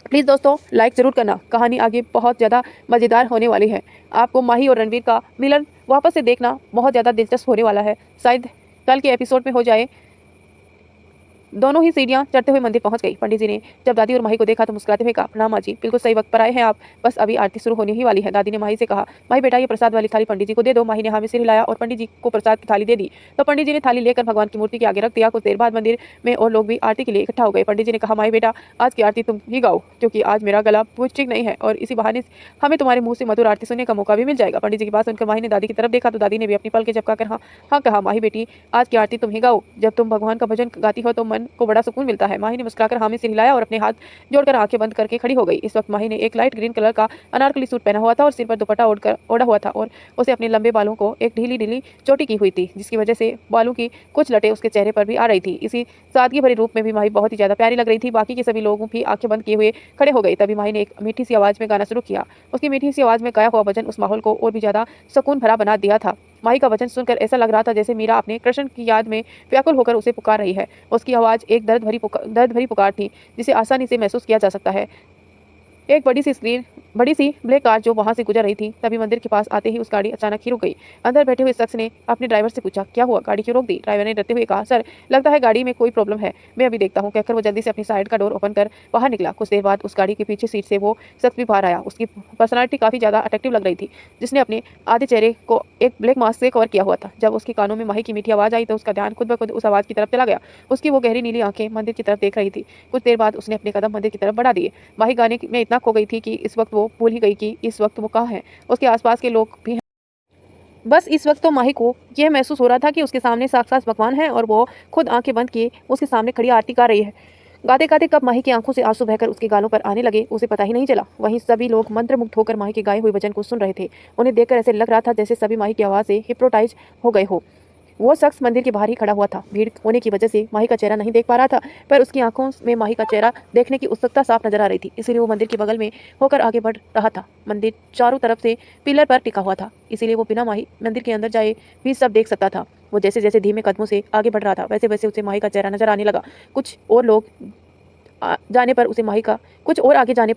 प्लीज़ दोस्तों लाइक ज़रूर करना। कहानी आगे बहुत ज़्यादा मज़ेदार होने वाली है। आपको माही और रणवीर का मिलन वापस से देखना बहुत ज़्यादा दिलचस्प होने वाला है। शायद कल के एपिसोड में हो जाए। दोनों ही सीढ़ियां चढ़ते हुए मंदिर पहुंच गई। पंडित जी ने जब दादी और माही को देखा तो मुस्कुराते हुए कहा, प्रणाम माँ जी, बिल्कुल सही वक्त पर आए हैं आप। बस अभी आरती शुरू होने ही वाली है। दादी ने माही से कहा, माही बेटा ये प्रसाद वाली थाली पंडित जी को दे दो। माही ने हाँ में सिर हिलाया और पंडित जी को प्रसाद की थाली दे दी। तो पंडित जी ने थाली लेकर भगवान की मूर्ति के आगे रख दिया। कुछ देर बाद मंदिर में और लोग भी आरती के लिए इकट्ठा हो गए। पंडित जी ने कहा, माही बेटा आज की आरती तुम ही गाओ क्योंकि आज मेरा गला ठीक नहीं है और इसी बहाने हमें तुम्हारे मुंह से मधुर आरती सुनने का मौका भी मिल जाएगा। पंडित जी की बात सुनकर माही ने दादी की तरफ देखा तो दादी ने भी अपनी पल के झपकाकर हाँ कहा, माही बेटी आज की आरती तुम ही गाओ। जब तुम भगवान का भजन गाती हो तो मन को बड़ा सुकून मिलता है। माही ने मुस्कुराकर हामी से हिलाया और अपने हाथ जोड़कर आंखें बंद करके खड़ी हो गई। इस वक्त माही ने एक लाइट ग्रीन कलर का अनारकली सूट पहना हुआ था और सिर पर दुपट्टा ओढ़ा हुआ था और उसे अपने लंबे बालों को एक ढीली ढीली चोटी की हुई थी जिसकी वजह से बालों की कुछ लटें उसके चेहरे पर भी आ रही थी। इसी सादगी भरे रूप में भी माही बहुत ही ज्यादा प्यारी लग रही थी। बाकी के सभी लोग भी आंखें बंद किए हुए खड़े हो गए। तभी माही ने एक मीठी सी आवाज में गाना शुरू किया। उसकी मीठी सी आवाज में गाया हुआ भजन उस माहौल को और भी ज्यादा सुकून भरा बना दिया था। माही का वचन सुनकर ऐसा लग रहा था जैसे मीरा अपने कृष्ण की याद में व्याकुल होकर उसे पुकार रही है। उसकी आवाज़ एक दर्द भरी पुकार थी जिसे आसानी से महसूस किया जा सकता है। एक बड़ी सी ब्लैक कार जो वहां से गुजर रही थी। तभी मंदिर के पास आते ही उस गाड़ी अचानक ही रुक गई। अंदर बैठे हुए शख्स ने अपने ड्राइवर से पूछा, क्या हुआ, गाड़ी क्यों रोक दी? ड्राइवर ने डरते हुए कहा, सर लगता है गाड़ी में कोई प्रॉब्लम है, मैं अभी देखता हूँ। कहकर वो जल्दी से अपनी साइड का डोर ओपन कर बाहर निकला। कुछ देर बाद उस गाड़ी के पीछे सीट से वो शख्स भी बाहर आया। उसकी पर्सनालिटी काफ़ी ज़्यादा अट्रैक्टिव लग रही थी जिसने अपने आधे चेहरे को एक ब्लैक मास्क से कवर किया हुआ था। जब उसके कानों में माही की मीठी आवाज़ आई तो उसका ध्यान खुद ब खुद उस आवाज़ की तरफ चला गया। उसकी वो गहरी नीली आंखें मंदिर की तरफ देख रही थी। कुछ देर बाद उसने अपने कदम मंदिर की तरफ बढ़ा दिए। माही गाने में इतना खो गई थी कि इस वक्त वो भूल ही गई कि इस वक्त वो कहाँ है। उसके आसपास के लोग भी हैं। बस इस वक्त तो माही को यह महसूस हो रहा था कि उसके सामने साक्षात भगवान है और वो खुद आंखें बंद किए उसके सामने खड़ी आरती गा रही है। गाते गाते कब माही की आंखों से आंसू बहकर उसके गालों पर आने लगे उसे पता ही नहीं चला। वहीं सभी लोग मंत्रमुग्ध होकर माही के गाए हुए वचन को सुन रहे थे। उन्हें देखकर ऐसे लग रहा था जैसे सभी माही की आवाज़ से हिप्नोटाइज हो गए हो। वो शख्स मंदिर के बाहर ही खड़ा हुआ था। भीड़ होने की वजह से माही का चेहरा नहीं देख पा रहा था पर उसकी आंखों में माही का चेहरा देखने की उत्सुकता साफ नजर आ रही थी। इसीलिए वो मंदिर के बगल में होकर आगे बढ़ रहा था। मंदिर चारों तरफ से पिलर पर टिका हुआ था इसीलिए वो बिना माही मंदिर के अंदर जाए भी सब देख सकता था। वो जैसे जैसे धीमे कदमों से आगे बढ़ रहा था वैसे वैसे उसे माही का चेहरा नजर आने लगा। कुछ और आगे जाने पर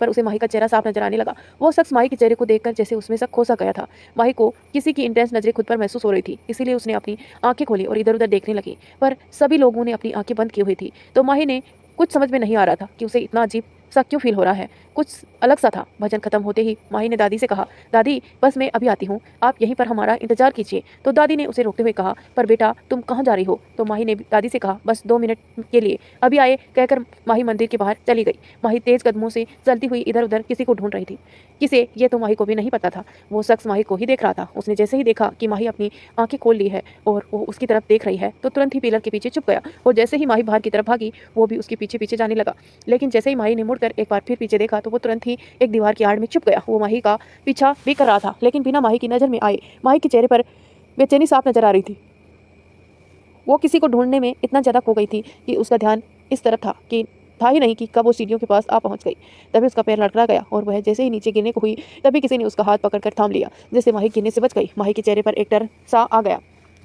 उसे माही का चेहरा साफ नजर आने लगा। वो शख्स माही के चेहरे को देखकर जैसे उसमें से खो सा गया था। माही को किसी की इंटेंस नजरें खुद पर महसूस हो रही थी इसीलिए उसने अपनी आंखें खोली और इधर उधर देखने लगी पर सभी लोगों ने अपनी आंखें बंद की हुई थी। तो माही ने कुछ समझ में नहीं आ रहा था कि उसे इतना अजीब सा क्यों फील हो रहा है। कुछ अलग सा था। भजन खत्म होते ही माही ने दादी से कहा, दादी बस मैं अभी आती हूँ, आप यहीं पर हमारा इंतजार कीजिए। तो दादी ने उसे रोकते हुए कहा, पर बेटा तुम कहाँ जा रही हो? तो माही ने दादी से कहा, बस 2 मिनट के लिए अभी आए कहकर माही मंदिर के बाहर चली गई। माही तेज कदमों से चलती हुई इधर उधर किसी को ढूंढ रही थी। किसे, ये तो माही को भी नहीं पता था। वो शख्स माही को ही देख रहा था। उसने जैसे ही देखा कि माही अपनी आंखें खोल ली है और वो उसकी तरफ देख रही है तो तुरंत ही पिलर के पीछे छुप गया और जैसे ही माही बाहर की तरफ भागी वो भी उसके पीछे पीछे जाने लगा। लेकिन जैसे ही माही ने मुड़कर एक बार फिर पीछे देखा तो वो तुरंत ही एक दीवार की आड़ में छुप गया। वो माही का पीछा भी कर रहा था लेकिन बिना माही की नज़र में आए। माही के चेहरे पर बेचैनी साफ नजर आ रही थी। वो किसी को ढूंढने में इतना ज़्यादा खो गई थी कि उसका ध्यान इस तरफ था ही नहीं कि कब वो सीढ़ियों के पास आ पहुंच गई। तभी उसका पैर लड़खड़ा गया और वह जैसे ही नीचे गिरने को हुई तभी किसी ने उसका हाथ पकड़कर थाम लिया जिससे माही गिरने से बच गई। माही के चेहरे पर एक डर सा आ गया।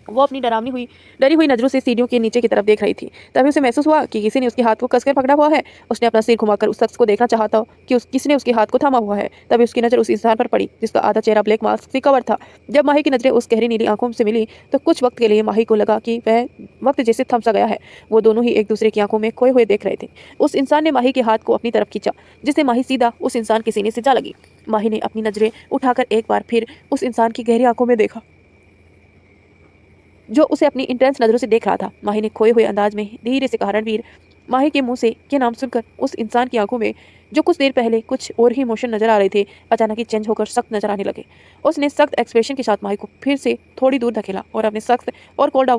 वो अपनी डरी हुई नजरों से सीढ़ियों के नीचे की तरफ देख रही थी। तभी उसे महसूस हुआ कि किसी ने उसके हाथ को कसकर पकड़ा हुआ है। उसने अपना सिर घुमाकर उस शख्स को देखना चाहा था कि किसने उसके हाथ को थामा हुआ है। तभी उसकी नज़र उस इंसान पर पड़ी जिसका आधा चेहरा ब्लैक मास्क से कवर था। जब माही की नजरें उस गहरी नीली आंखों से मिली तो कुछ वक्त के लिए माही को लगा कि वह वक्त जैसे थम सा गया है। वो दोनों ही एक दूसरे की आंखों में खोए हुए देख रहे थे। उस इंसान ने माही के हाथ को अपनी तरफ खींचा जिससे माही सीधा उस इंसान के सीने से जा लगी। माही ने अपनी नजरें उठाकर एक बार फिर उस इंसान की गहरी आंखों में देखा जो उसे अपनी इंटेंस नज़रों से देख रहा था। माही ने खोए हुए अंदाज में धीरे से कहा, रणवीर माही के मुंह से ये नाम सुनकर उस इंसान की आंखों में जो कुछ देर पहले कुछ और ही इमोशन नजर आ रहे थे अचानक ही चेंज होकर सख्त नजर आने लगे। उसने सख्त एक्सप्रेशन के साथ माही को फिर से थोड़ी दूर धकेला और अपने सख्त और कोल्ड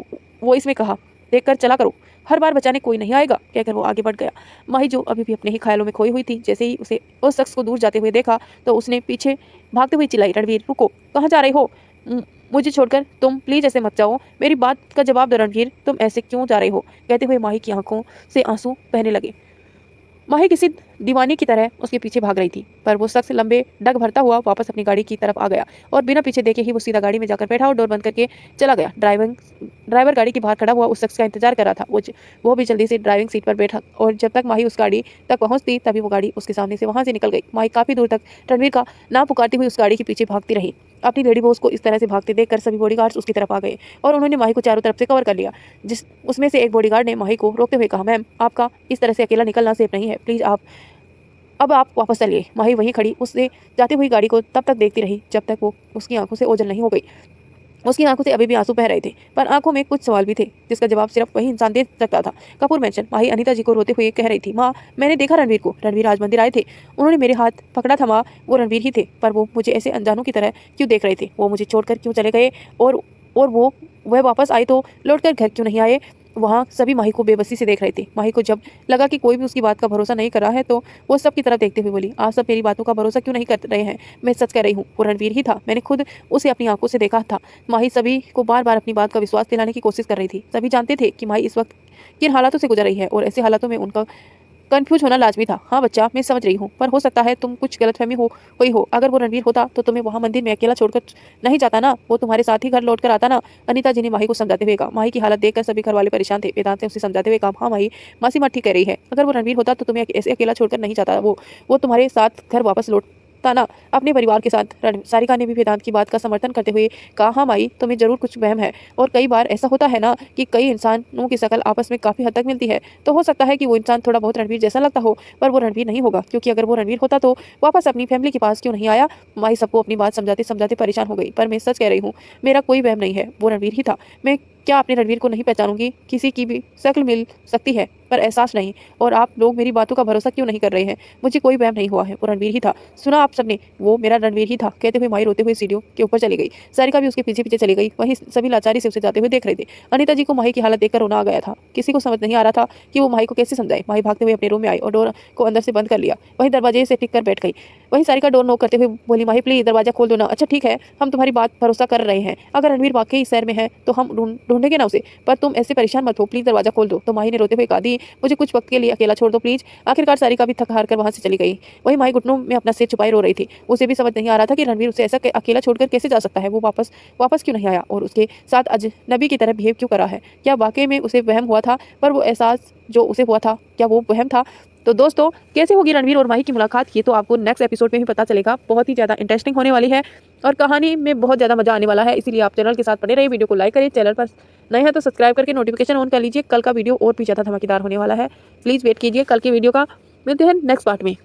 वॉइस में कहा, देखकर चला करो, हर बार बचाने कोई नहीं आएगा, कहकर वो आगे बढ़ गया। माही जो अभी भी अपने ही ख्यालों में खोई हुई थी, जैसे ही उसे उस शख्स को दूर जाते हुए देखा तो उसने पीछे भागते हुए चिल्लाई, रणवीर रुको, कहाँ जा रहे हो? मुझे छोड़कर तुम प्लीज ऐसे मत जाओ, मेरी बात का जवाब दो रणवीर, तुम ऐसे क्यों जा रहे हो? कहते हुए माही की आंखों से आंसू बहने लगे। माही किसी दीवानी की तरह उसके पीछे भाग रही थी, पर वो शख्स लंबे डग भरता हुआ वापस अपनी गाड़ी की तरफ आ गया और बिना पीछे देखे ही वो सीधा गाड़ी में जाकर बैठा और डोर बंद करके चला गया। ड्राइवर गाड़ी के बाहर खड़ा हुआ उस शख्स का इंतजार कर रहा था। वो भी जल्दी से ड्राइविंग सीट पर बैठा और जब तक माही उस गाड़ी तक पहुंचती तभी वो गाड़ी उसके सामने से वहां से निकल गई। माही काफी दूर तक रणवीर का नाम पुकारती हुई उस गाड़ी के पीछे भागती रही। अपनी लेडी बॉस को इस तरह से भागते देखकर सभी बॉडीगार्ड्स उसकी तरफ आ गए और उन्होंने माही को चारों तरफ से कवर कर लिया। उसमें से एक बॉडीगार्ड ने माही को रोकते हुए कहा, मैम आपका इस तरह से अकेला निकलना सेफ नहीं है, प्लीज अब आप वापस चलिए। माही वहीं खड़ी उससे जाती हुई गाड़ी को तब तक देखती रही जब तक वो उसकी आंखों से ओझल नहीं हो गई। उसकी आंखों से अभी भी आंसू बह रहे थे, पर आंखों में कुछ सवाल भी थे जिसका जवाब सिर्फ वही इंसान दे सकता था। कपूर मेंशन माही अनीता जी को रोते हुए कह रही थी, माँ मैंने देखा रणवीर को, रणवीर आज मंदिर आए थे, उन्होंने मेरे हाथ पकड़ा था माँ, वो रणवीर ही थे, पर वो मुझे ऐसे अनजानों की तरह क्यों देख रहे थे? वो मुझे छोड़कर क्यों चले गए? और वह वापस आए तो लौटकर घर क्यों नहीं आए? वहाँ सभी माही को बेबसी से देख रहे थे। माही को जब लगा कि कोई भी उसकी बात का भरोसा नहीं कर रहा है तो वो सब की तरफ देखते हुए बोली, आप सब मेरी बातों का भरोसा क्यों नहीं कर रहे हैं? मैं सच कह रही हूँ, वो रणवीर ही था, मैंने खुद उसे अपनी आंखों से देखा था। माही सभी को बार बार अपनी बात का विश्वास दिलाने की कोशिश कर रही थी। सभी जानते थे कि माही इस वक्त किन हालातों से गुजर रही है और ऐसे हालातों में उनका कंफ्यूज होना लाजमी था। हाँ बच्चा, मैं समझ रही हूँ, पर हो सकता है तुम कुछ गलतफहमी हो हुई हो। अगर वो रणवीर होता तो तुम्हें वहाँ मंदिर में अकेला छोड़कर नहीं जाता ना, वो तुम्हारे साथ ही घर लौट कर आता ना। अनीता जी ने माही को समझाते हुए कहा। माही की हालत देखकर सभी घर वाले परेशान थे। वेदांत ने उसे समझाते हुए कहा, हाँ माही, मासी माँ ठीक कह रही है, अगर वो रणवीर होता तो तुम्हें ऐसे अकेला छोड़कर नहीं जाता, वो तुम्हारे साथ घर वापस लौट ना अपने परिवार के साथ। सारिका ने भी वेदांत की बात का समर्थन करते हुए कहा, हाँ माई, तुम्हें जरूर कुछ वहम है और कई बार ऐसा होता है ना कि कई इंसानों की शक्ल आपस में काफी हद तक मिलती है, तो हो सकता है कि वो इंसान थोड़ा बहुत रणवीर जैसा लगता हो, पर वो रणवीर नहीं होगा, क्योंकि अगर वो रणवीर होता तो वापस अपनी फैमिली के पास क्यों नहीं आया? माई सबको अपनी बात समझाते समझाते परेशान हो गई, पर मैं सच कह रही हूँ, मेरा कोई वहम नहीं है, वो रणवीर ही था। मैं क्या अपने रणवीर को नहीं पहचानूंगी? किसी की भी शक्ल मिल सकती है पर एहसास नहीं, और आप लोग मेरी बातों का भरोसा क्यों नहीं कर रहे हैं? मुझे कोई वहम नहीं हुआ है, वो रणवीर ही था। सुना आप सबने, वो मेरा रणवीर ही था, कहते हुए माई रोते हुए सीढ़ियों के ऊपर चली गई। सारिका भी उसके पीछे पीछे चली गई। वहीं सभी लाचारी से उसे जाते हुए देख रहे थे। अनीता जी को माही की हालत देखकर रोना आ गया था। किसी को समझ नहीं आ रहा था कि वो माही को कैसे समझाए। माही भागते हुए अपने रूम में आई और डोर को अंदर से बंद कर लिया। वहीं दरवाजे से टिक कर बैठ गई। वहीं सारिका डोर नॉक करते हुए बोली, माही प्लीज दरवाजा खोल दो ना। अच्छा ठीक है, हम तुम्हारी बात भरोसा कर रहे हैं, अगर रणवीर वाकई इस शहर में है तो हम ढूंढेंगे ना उसे, पर तुम ऐसे परेशान मत हो, प्लीज दरवाजा खोल दो। तो माही ने रोते हुए कहा, दी मुझे कुछ वक्त के लिए अकेला छोड़ दो प्लीज। आखिरकार सारिका भी थक हार कर वहां से चली गई। वहीं माही घुटनों में अपना सिर छुपाए रो रही थी। उसे भी समझ नहीं आ रहा था कि रणवीर उसे ऐसा अकेला छोड़कर कैसे जा सकता है। वो वापस क्यों नहीं आया और उसके साथ अजनबी की तरह बिहेव क्यों कर रहा है? क्या वाकई में उसे वहम हुआ था? पर वो एहसास जो उसे हुआ था, क्या वो वहम था? तो दोस्तों, कैसे होगी रणवीर और माही की मुलाकात, ये तो आपको नेक्स्ट एपिसोड में ही पता चलेगा। बहुत ही ज़्यादा इंटरेस्टिंग होने वाली है और कहानी में बहुत ज़्यादा मजा आने वाला है, इसीलिए आप चैनल के साथ बने रहिए। वीडियो को लाइक करिए, चैनल पर नए हैं तो सब्सक्राइब करके नोटिफिकेशन ऑन कर लीजिए। कल का वीडियो और भी ज़्यादा धमाकेदार होने वाला है, प्लीज़ वेट कीजिए कल के वीडियो का। मिलते हैं नेक्स्ट पार्ट में।